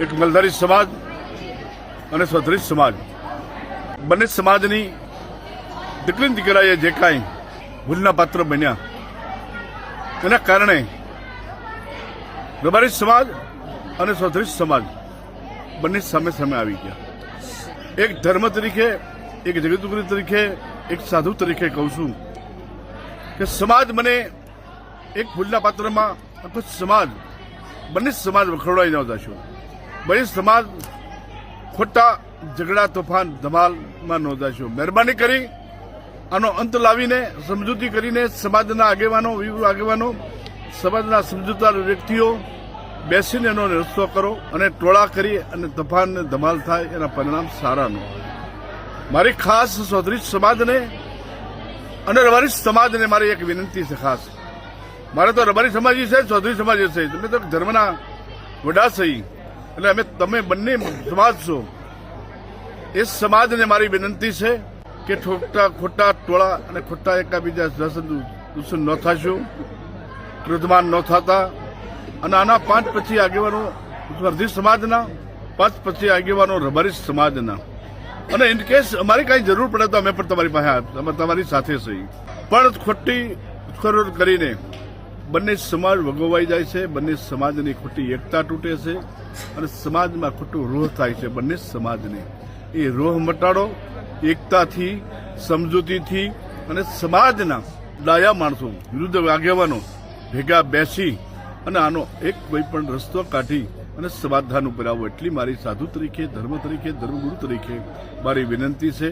એક મલધારી સમાજ અને સ્વધરી સમાજ બંને સમાજની દીકરી દીકરાએ જે કાંઈ ભૂલના પાત્ર બન્યા એના કારણે રબારી સમાજ અને સ્વધરી સમાજ બંને સામે સામે આવી ગયા. એક ધર્મ તરીકે, એક જગતગુરુ તરીકે, એક સાધુ તરીકે કહું છું કે સમાજ મને એક ભૂલના પાત્રમાં આખો સમાજ, બંને સમાજ વખોડાઈ ન જશો. બંને સમાજ ખોટા ઝઘડા, તોફાન, ધમાલમાં ન જશો. મહેરબાની કરી આનો અંત લાવીને, સમજૂતી કરીને સમાજના આગેવાનો, સમાજના સમજૂતદાર વ્યક્તિઓ બેસીને એનો રસ્તો કરો અને ટોળા કરી અને તોફાન ને ધમાલ થાય એના પરિણામ સારા ન. મારી ખાસ ચૌધરી સમાજને અને રબારી સમાજને મારી એક વિનંતી છે ખાસ. મારે તો રબારી સમાજ છે, ચૌધરી સમાજ છે, તમે તો ધર્મના વડા છે, એટલે તમે બંને સમાજ છો. એ સમાજને મારી વિનંતી છે કે ખોટા ટોળા અને ખોટા એકાબીજા દૂષણ ન થશો, ક્રોધમાન ન થતા. અને આના 5 પછી આગેવાનો સ્વધરી સમાજના, 5 પછી આગેવાનો રબારી સમાજના. અને ઇન કેસ અમારી કાંઈ જરૂર પડે તો અમે પણ તમારી પાસે, તમારી સાથે છીએ. પણ ખોટી ઉશ્કેરણી કરીને બંને સમાજ વગોવાઈ જાય છે, બંને સમાજની ખોટી એકતા તૂટે છે અને સમાજમાં ખોટું રોહ થાય છે. બંને સમાજને એ રોહ મટાડો, એકતાથી, સમજૂતીથી અને સમાજના ડાયા માણસો, વિરુદ્ધ આગેવાનો ભેગા બેસી અને આનો એક કોઈ પણ રસ્તો કાઢી અને સમાધાન ઉપર આવો, એટલી મારી સાધુ તરીકે, ધર્મ તરીકે, ધર્મગુરુ તરીકે મારી વિનંતી છે.